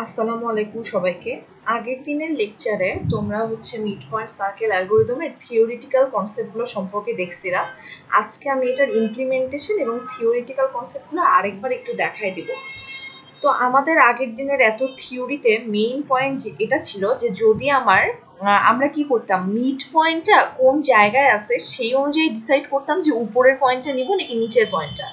আসসালামু আলাইকুম সবাইকে। আগের দিনের লেকচারে তোমরা মিড পয়েন্ট সার্কেল অ্যালগরিদমের থিওরিটিক্যাল কনসেপ্টগুলো সম্পর্কে দেখছিলা। আজকে আমি এটার ইমপ্লিমেন্টেশন এবং থিওরিটিক্যাল কনসেপ্টগুলো আরেকবার একটু দেখাই দিব। তো আমাদের আগের দিনের এত থিওরিতে মেইন পয়েন্ট এটা ছিল যে যদি আমরা কি করতাম, মিড পয়েন্টটা কোন জায়গায় আছে সেই অনুযায়ী ডিসাইড করতাম যে উপরের পয়েন্টটা নিব নাকি নিচের পয়েন্টটা।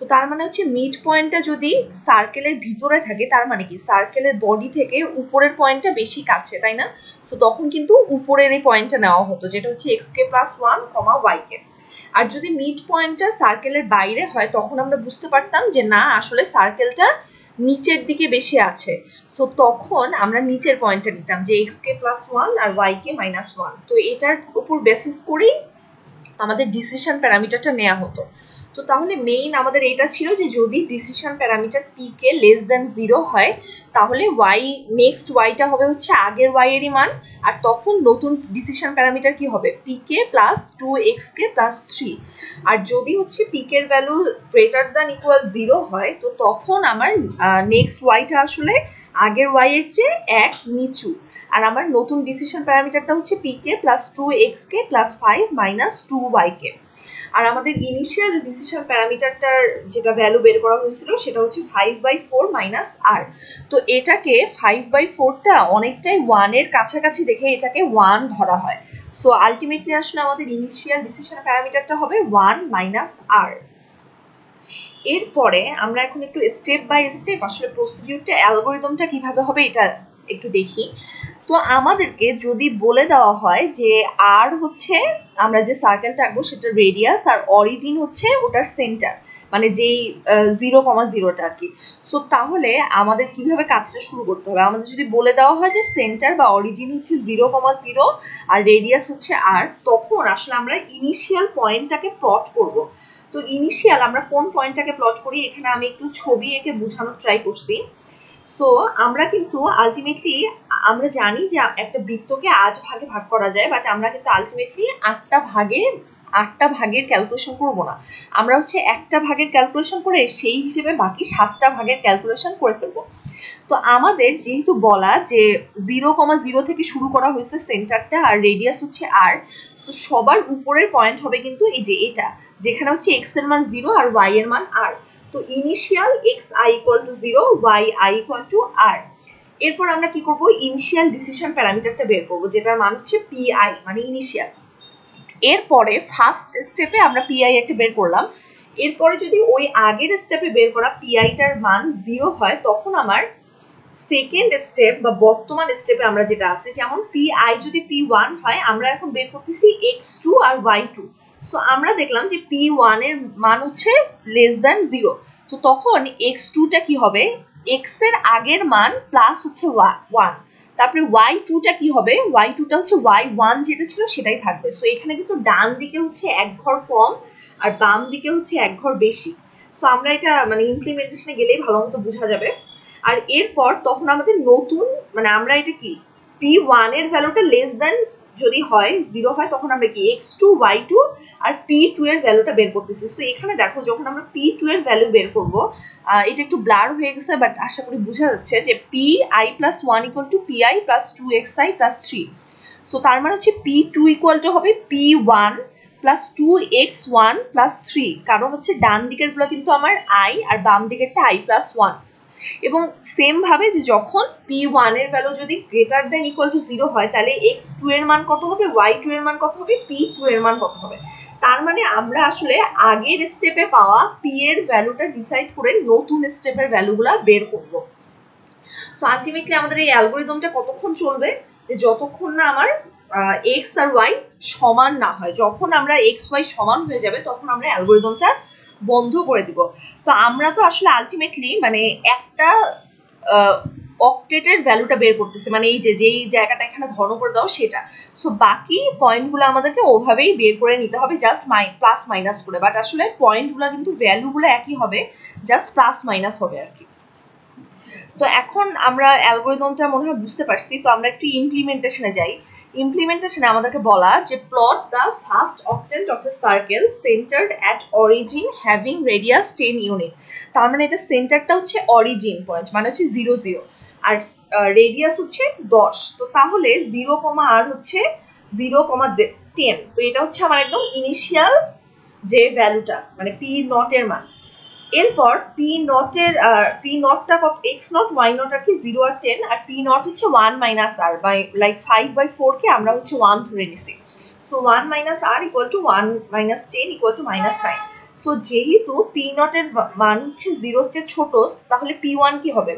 তো তার মানে মিড পয়েন্টটা যদি সার্কেলের ভিতরে থাকে তার মানে কি সার্কেলের বডি থেকে উপরের পয়েন্টটা বেশি কাছে, তাই না? তো তখন কিন্তু উপরের এই পয়েন্টটা নেওয়া হতো, যেটা হচ্ছে xk প্লাস 1, yk। আর যদি মিড পয়েন্টটা সার্কেলের বাইরে হয় তখন আমরা বুঝতে পারতাম যে না, আসলে সার্কেলটা নিচের দিকে বেশি আছে। সো তখন আমরা নিচের পয়েন্টটা নিতাম যে xk প্লাস 1 আর yk মাইনাস 1। তো এটার উপর বেসিস করেই আমাদের ডিসিশন প্যারামিটারটা নেওয়া হতো। তো তাহলে মেইন আমাদের এটা ছিল যে যদি decision parameter pk less than 0 হয় তাহলে নেক্সট yটা হবে আগের y এরই মান, আর তখন নতুন ডিসিশন প্যারামিটার কি হবে, pk প্লাস 2xk প্লাস 3। আর যদি pk এর ভ্যালু গ্রেটার দ্যান ইকুয়াল 0 হয় তো তখন আমার নেক্সট yটা আসলে আগের y এর চেয়ে এক নিচু। আর আমার নতুন ডিসিশন প্যারামিটারটা pk plus 2xk plus 5 minus 2yk। আর আমাদের ইনিশিয়াল ডিসিশন প্যারামিটারটার যেটা ভ্যালু বের করা হয়েছিল সেটা 5/4 মাইনাস r। তো এটাকে 5/4টা অনেকটাই 1 এর কাছাকাছি দেখে এটাকে 1 ধরা হয়। সো আলটিমেটলি আসলে আমাদের ইনিশিয়াল ডিসিশন প্যারামিটারটা হবে 1 মাইনাস r। এরপরে আমরা এখন একটু স্টেপ বাই স্টেপ আসলে প্রসিডিউরটা, অ্যালগরিদমটা কিভাবে হবে এটা একটু দেখি। তো আমাদেরকে যদি বলে দেওয়া হয় যে আর আমরা যে সার্কেলটা আঁকবো সেটা রেডিয়াস, আর অরিজিন ওটার সেন্টার, মানে যেই 0,0টা আর কি। সো তাহলে আমাদের কিভাবে কাজটা শুরু করতে হবে, আমাদের যদি বলে দেওয়া হয় যে সেন্টার বা অরিজিন 0,0 আর রেডিয়াস আর, তখন আসলে আমরা ইনিশিয়াল পয়েন্টটাকে প্লট করব। তো ইনিশিয়াল আমরা কোন পয়েন্টটাকে প্লট করি, এখানে আমি একটু ছবি এঁকে বোঝানোর ট্রাই করছি। সো আমরা কিন্তু আলটিমেটলি আমরা জানি যে একটা বৃত্তকে 8 ভাগে ভাগ করা যায়, বাট আমরা কিন্তু আলটিমেটলি 8টা ভাগের ক্যালকুলেশন করব না। আমরা একটা ভাগের ক্যালকুলেশন করে সেই হিসেবে বাকি 7টা ভাগের ক্যালকুলেশন করে ফেলবো। তো আমাদের যেহেতু বলা যে 0,0 থেকে শুরু করা হয়েছে সেন্টারটা, আর রেডিয়াস আর, তো সবার উপরের পয়েন্ট হবে কিন্তু এই যে এটা, যেখানে x এর মান 0 আর y এর মান r। তো initial xi equal to 0, yi equal to r। এরপর আমরা কি করব, ইনিশিয়াল ডিসিশন প্যারামিটারটা বের করব, যেটার মান pi, মানে ইনিশিয়াল। এরপরে ফার্স্ট স্টেপে আমরা pi একটা বের করলাম। এরপরে যদি ওই আগের স্টেপে বের করা pi টার মান 0 হয় তখন আমার সেকেন্ড স্টেপ বা বর্তমান স্টেপে আমরা যেটা আছে, যেমন pi যদি p1 হয়, আমরা এখন বের করতেছি x2 আর y2। সো আমরা দেখলাম যে p1 এর মান লেস দ্যান 0। তো তখন x2 টা কি হবে, x এর আগের মান প্লাস 1। তারপরে y2 টা কি হবে, y2 টা y1 যেটা ছিল সেটাই থাকবে। সো এখানে কিন্তু ডান দিকে এক ঘর কম আর বাম দিকে এক ঘর বেশি। সো আমরা এটা মানে ইমপ্লিমেন্টেশনে গেলেই ভালো মতো বোঝা যাবে। আর এরপর তখন আমাদের নতুন, মানে আমরা এটা কি p1 এর ভ্যালুটা লেস দ্যান যদি হয় 0 হয় তখন আমরা কি x2, y2 আর p2 এর ভ্যালুটা বের করতেছি। সো এখানে দেখো যখন আমরা p2 এর ভ্যালু বের করব, এটা একটু ব্লার হয়ে গেছে বাট আশা করি বোঝা যাচ্ছে যে pi plus 1 equal to pi plus 2xi plus 3। So তার মানে p2 equal to হবে p1 plus 2x1 plus 3, কারণ ডান দিকের গুলো কিন্তু আমার i আর বাম দিকেরটা i plus 1। এবং সেম ভাবে যে যখন p1 এর ভ্যালু যদি গ্রেটার দেন ইকুয়াল টু 0 হয় তাহলে x2 এর মান কত হবে, y2 এর মান কত হবে, p2 এর মান কত হবে। তার মানে আমরা আসলে আগের স্টেপে পাওয়া p এর ভ্যালুটা ডিসাইড করে নতুন স্টেপের ভ্যালুগুলা বের করব। সো আলটিমেটলি আমাদের এই অ্যালগরিদমটা কতক্ষণ চলবে, যে যতক্ষণ না আমার x আর y সমান না হয়। যখন আমরা x y সমান হয়ে যাবে তখন আমরা অ্যালগরিদমটা বন্ধ করে দিব। তো আমরা তো আসলে আলটিমেটলি মানে একটা অক্টেটের ভ্যালুটা বের করতেছি, মানে এই যে যেই জায়গাটা এখানে ঘন করে দাও সেটা। সো বাকি পয়েন্টগুলো আমাদেরকে ওভাবেই বের করে নিতে হবে, জাস্ট প্লাস মাইনাস করে। বাট আসলে পয়েন্টগুলো কিন্তু ভ্যালুগুলো একই হবে, জাস্ট প্লাস মাইনাস হবে আর কি। তো এখন আমরা অ্যালগরিদমটা মনে হয় বুঝতে পারছি। তো আমরা একটু ইমপ্লিমেন্টেশনে যাই। ইমপ্লিমেন্টেশনে আমাদেরকে বলা যে plot the first octant of a circle centred at origin having radius 10 unit. তার মানে এটা সেন্টারটা হচ্ছে অরিজিন পয়েন্ট, মানে হচ্ছে 0 0, আর রেডিয়াস হচ্ছে 10। তো তাহলে 0, r হচ্ছে 0,10। তো এটা হচ্ছে আমার একদম ইনিশিয়াল যে ভ্যালুটা, মানে পি নট এর মান। এরপর পি নটটা কত, এক্স নট ওয়াই নট আর কি 0 আর 10, আর পি নট হচ্ছে 1 মাইনাস আর, বাই লাইক 5/4 কে আমরা হচ্ছে 1 ধরে নিছি। সো 1 minus r equal to 1 minus 10 equal to -9। সো যেহেতু পি নট এর মান হচ্ছে 0 এর চেয়ে ছোট, তাহলে পি ওয়ান কি হবে,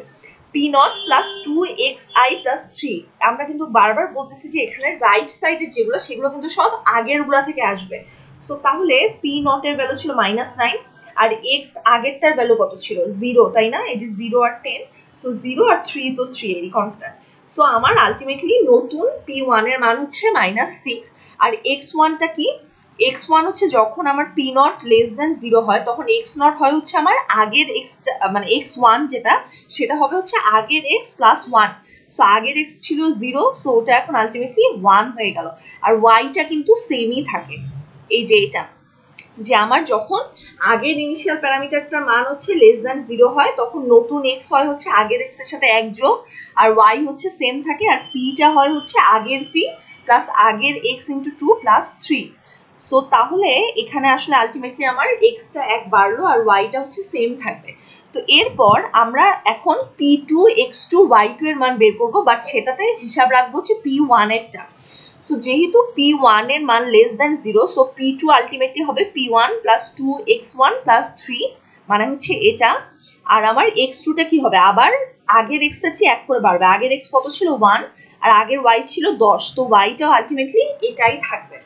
P not plus 2xi plus 3। আমরা কিন্তু বারবার বলতেছি যে এখানে রাইট সাইডের যেগুলো সেগুলো কিন্তু সব আগের গুলা থেকে আসবে। সো তাহলে পি নট এর ভ্যালু ছিল -9, আর এক্স আগেরটার ভ্যালু কত ছিল 0, তাই না? এই যে 0 আর 10, সো 0 আর 3 তো 3 এরই কনস্ট্যান্ট। সো আমার আলটিমেটলি নতুন p1 এর মান হচ্ছে -6। আর x1 টা কি, x1 হচ্ছে যখন আমার p নট লেস দ্যান 0 হয় তখন x নট হয় হচ্ছে আমার আগের x, মানে x1 যেটা সেটা হবে হচ্ছে আগের x প্লাস 1। সো আগের x ছিল 0, সো ওটা এখন আলটিমেটলি 1 হয়ে গেল। আর y টা কিন্তু সেমই থাকে, এই যে এটা, যে আমার যখন আগের ইনিশিয়াল প্যারামিটারটার মান হচ্ছে লেস দ্যান 0 হয় তখন নতুন x হয় হচ্ছে আগের x এর সাথে 1 যোগ, আর y হচ্ছে সেম থাকে, আর p টা হয় হচ্ছে আগের p প্লাস আগের x ইনটু 2 প্লাস 3। সো তাহলে এখানে আসলে আলটিমেটলি আমার x টা 1 বাড়লো আর y টা হচ্ছে সেম থাকবে। তো এরপর আমরা এখন p2 x2 y2 এর মান বের করব, বাট সেটাতে হিসাব রাখবো হচ্ছে p1 এরটা। তো যেহেতু p1 এর মান less than 0, so p2 ultimately হবে p1 প্লাস 2x1 প্লাস 3, মানে হচ্ছে এটা। আর আমার x2 টা কি হবে, আবার আগের x এর চেয়ে 1 করে বাড়বে। আগের x কত ছিল 1, আর আগের y ছিল 10, তো y টাও আলটিমেটলি এটাই থাকবে।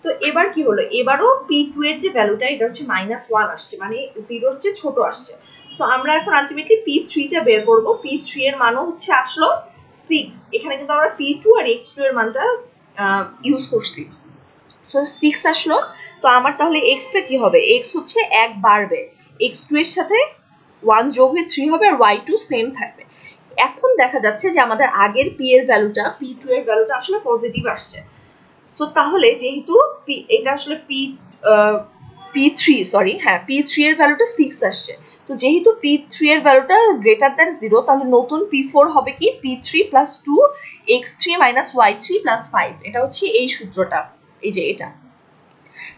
তো এবার কি হলো, এবারও p2 এর যে ভ্যালুটা এটা হচ্ছে -1 আসছে, মানে 0 এর চেয়ে ছোট আসছে। তো আমরা এখন আলটিমেটলি p3 টা বের করব। p3 এর মানও হচ্ছে আসলো 6। এখানে কিন্তু আমরা p2 আর x2 এর মানটা ইউজ করছি। সো 6 আসলো। তো আমার তাহলে x টা কি হবে, x হচ্ছে 1 বাড়বে, x2 এর সাথে 1 যোগ হয়ে 3 হবে, আর y2 সেম থাকবে। এখন দেখা যাচ্ছে যে আমাদের আগের p এর ভ্যালুটা, p2 এর ভ্যালুটা আসলে পজিটিভ আসছে। তো তাহলে যেহেতু এটা আসলে p3 সরি, হ্যাঁ p3 এর ভ্যালুটা 6 আসছে, তো যেহেতু p3 এর ভ্যালুটা গ্রেটার দ্যান 0, তাহলে নতুন p4 হবে কি p3 plus 2x3 minus y3 plus 5। এটা হচ্ছে এই সূত্রটা, এই যে এটা,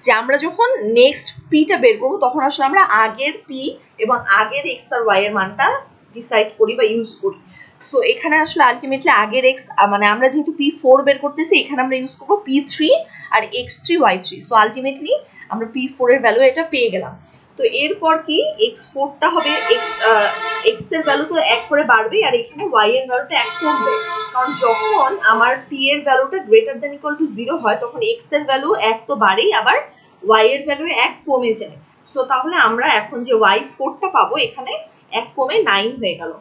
যে আমরা যখন নেক্সট p টা বের করব তখন আসলে আমরা আগের p এবং আগের x আর y এর মানটা ডিসাইড করি বা ইউজ করি। সো এখানে আসলে আলটিমেটলি আগের x, মানে আমরা যেহেতু p4 বের করতেছি এখানে আমরা ইউজ করব p3 আর x3 y3। সো আলটিমেটলি আমরা p4 এর ভ্যালু এটা পেয়ে গেলাম। তো এরপর কি x4 টা হবে, x এর ভ্যালু তো 1 করে বাড়বে, আর এখানে y এর ভ্যালুটা 1 কমবে, কারণ যখন আমার p এর ভ্যালুটা গ্রেটার দ্যান ইকুয়াল টু 0 হয় তখন x এর ভ্যালু 1 তো বাড়েই, আবার y এর ভ্যালু 1 কমে যায়। সো তাহলে আমরা এখন যে y4 টা পাবো এখানে 1 কমে 9 হয়ে গেল।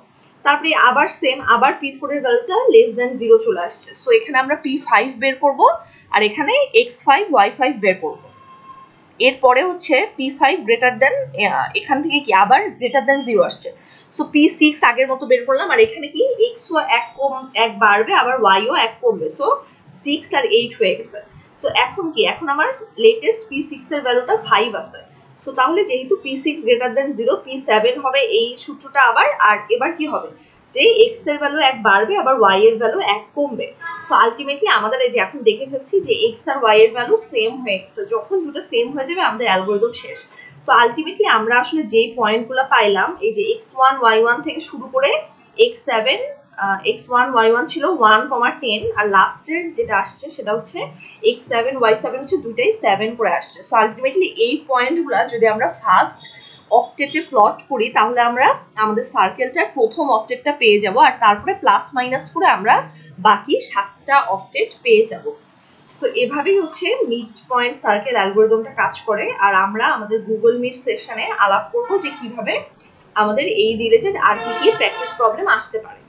তারপরে আবার সেম, আবার p4 এর ভ্যালুটা লেস দ্যান 0 চলে আসছে। সো এখানে আমরা p5 বের করব, আর এখানে x5 y5 বের করব। এরপরে হচ্ছে p5 গ্রেটার দেন, এখান থেকে কি আবার গ্রেটার দেন 0 আসছে। সো p6 আগের মতো বের করলাম, আর এখানে কি x ও 1 বাড়বে, আবার y ও 1 কমবে। সো 6 আর 8 হয়ে গেছে। তো এখন কি, এখন আমার লেটেস্ট p6 এর ভ্যালুটা 5 আছে। সো তাহলে যেহেতু p6 গ্রেটার দেন 0, p7 হবে এই সূত্রটা আবার। আর এবার কি হবে, যে x এর ভ্যালু 1 বাড়বে, আবার y এর ভ্যালু 1 কমবে। সো আলটিমেটলি আমাদের এই যে এখন দেখে ফেলছি যে x আর y এর ভ্যালু সেম হয়ে গেছে। যখন দুটো সেম হয়ে যাবে আমাদের অ্যালগরিদম শেষ। তো আলটিমেটলি আমরা আসলে যেই পয়েন্টগুলো পাইলাম, এই যে x1 y1 থেকে শুরু করে x7, x1 y1 ছিল 1,10, আর লাস্টের যেটা আসছে সেটা হচ্ছে x7 y7 হচ্ছে দুইটাই 7 করে আসছে। সো আলটিমেটলি এই পয়েন্টগুলো যদি আমরা ফার্স্ট অক্টেটে প্লট করি তাহলে আমরা আমাদের সার্কেলটার প্রথম অক্টেটটা পেয়ে যাব, আর তারপরে প্লাস মাইনাস করে আমরা বাকি 7টা অক্টেট পেয়ে যাব। সো এভাবেই হচ্ছে মিড পয়েন্ট সার্কেল অ্যালগরিদমটা কাজ করে। আর আমরা আমাদের গুগল মিট সেশনে আলাপ করব যে কিভাবে আমাদের এই রিলেটেড আর কি প্র্যাকটিস প্রবলেম আসতে পারে।